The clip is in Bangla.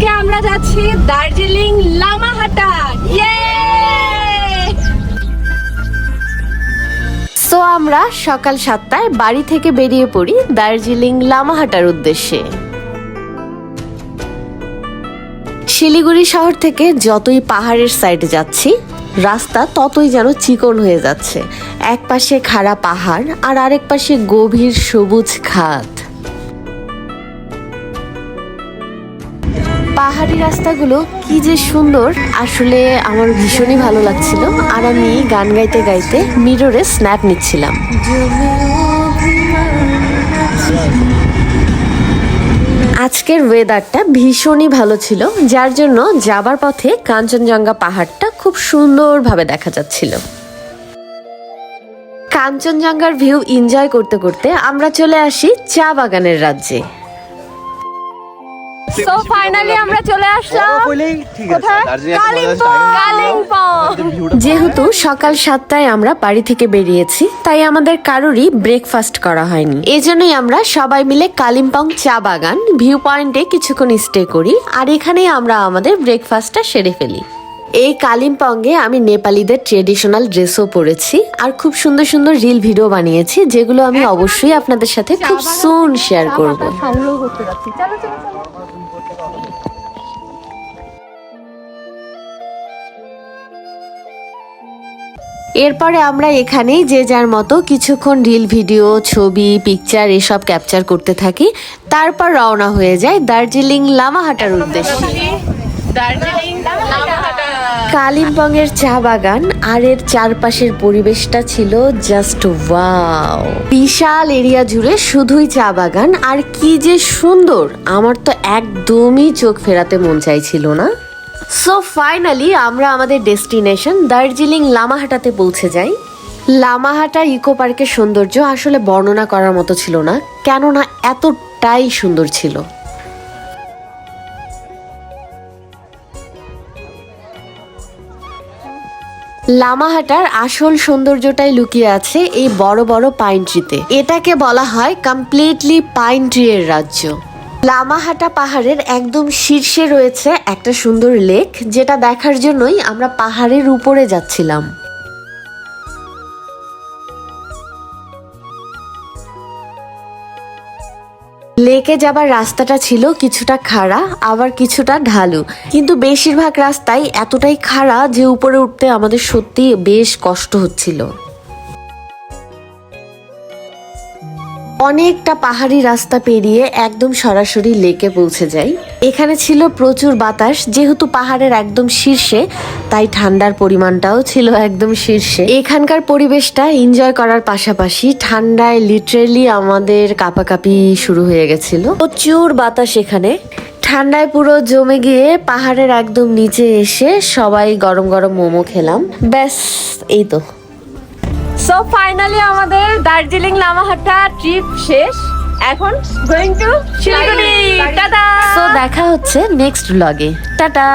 আজকে আমরা যাচ্ছি দার্জিলিং লামাহাটা। সো আমরা সকাল 7টায় বাড়ি থেকে বেরিয়ে পড়ি দার্জিলিং লামাহাটার উদ্দেশ্যে। শিলিগুড়ি শহর থেকে যতই পাহাড়ের সাইডে যাচ্ছি রাস্তা ততই যেন চিকন হয়ে যাচ্ছে। এক পাশে খাড়া পাহাড় আর আরেক পাশে গভীর সবুজ খাদ। পাহাড়ি রাস্তাগুলো কি যে সুন্দর, আসলে আমার ভীষণই ভালো লাগছিল। আর আমি গান গাইতে গাইতে মিররে স্ন্যাপ নিচ্ছিলাম। আজকের ওয়েদারটা ভীষণই ভালো ছিল, যার জন্য যাবার পথে কাঞ্চনজঙ্ঘা পাহাড়টা খুব সুন্দরভাবে দেখা যাচ্ছিল। কাঞ্চনজঙ্ঘার ভিউ এনজয় করতে করতে আমরা চলে আসি চা বাগানের রাজ্যে। সো ফাইনালি আমরা চলে আসলাম কোথায়? কালিম্পং। যেহেতু সকাল 7টায় আমরা বাড়ি থেকে বেরিয়েছি, তাই আমাদের কারোরই ব্রেকফাস্ট করা হয়নি। এজন্যই আমরা সবাই মিলে কালিম্পং চা বাগান ভিউ পয়েন্টে কিছুক্ষণ স্টে করি, আর এখানেই আমরা আমাদের ব্রেকফাস্টটা সেরে ফেলি। এই কালিম্পংয়ে আমি নেপালিদের ট্রেডিশনাল ড্রেসও পরেছি আর খুব সুন্দর সুন্দর রিল ভিডিও বানিয়েছি, যেগুলো আমি অবশ্যই আপনাদের সাথে খুব সুন শেয়ার করব। সংগ্রহ করতে যাচ্ছি। চলো চলো চলো। এরপরে আমরা এখানেই যে যার মতো কিছুক্ষণ রিল ভিডিও, ছবি, পিকচার এসব ক্যাপচার করতে থাকি। তারপর রওনা হয়ে যায় দার্জিলিং লামাহাটার উদ্দেশ্যে। দার্জিলিং লামাহাটা। কালিম্পং এর চা বাগান আর এর চারপাশের পরিবেশটা ছিল জাস্ট ওয়াও। বিশাল এরিয়া জুড়ে শুধুই চা বাগান, আর কি যে সুন্দর, আমার তো একদমই চোখ ফেরাতে মন চাইছিল না। সো ফাইনালি আমরা আমাদের ডেস্টিনেশন দার্জিলিং লামাহাটাতে পৌঁছে যাই। লামাহাটা ইকো পার্কের সৌন্দর্য আসলে বর্ণনা করার মতো ছিল না, কেননা এতটাই সুন্দর ছিল। লামাহাটার আসল সৌন্দর্যটাই লুকিয়ে আছে এই বড় বড় পাইন ট্রিতে। এটাকে বলা হয় কমপ্লিটলি পাইন ট্রি এর রাজ্য। লামাহাটা পাহাড়ের একদম শীর্ষে রয়েছে একটা সুন্দর লেক, যেটা দেখার জন্যই আমরা পাহাড়ের উপরে যাচ্ছিলাম। লেকে যাবার রাস্তাটা ছিল কিছুটা খাড়া আবার কিছুটা ঢালু, কিন্তু বেশিরভাগ রাস্তাই এতটাই খাড়া যে উপরে উঠতে আমাদের সত্যি বেশ কষ্ট হচ্ছিল। অনেকটা পাহাড়ি রাস্তা পেরিয়ে একদম সরাসরি লেকে পৌঁছে যাই। এখানে ছিল প্রচুর বাতাস, যেহেতু পাহাড়ের একদম শীর্ষে, তাই ঠান্ডার পরিমাণটাও ছিল একদম শীর্ষে। এখানকার পরিবেশটা এনজয় করার পাশাপাশি ঠান্ডায় লিটারেলি আমাদের কাঁপাকাঁপি শুরু হয়ে গেছিল। প্রচুর বাতাস এখানে। ঠান্ডায় পুরো জমে গিয়ে পাহাড়ের একদম নিচে এসে সবাই গরম গরম মোমো খেলাম। ব্যাস, এই তো। সো ফাইনালি আমাদের দার্জিলিং লামাহাটা ট্রিপ শেষ। এখন গোয়িং টু শিলিগুড়ি। টাটা। তো দেখা হচ্ছে নেক্সট ব্লগে। টাটা।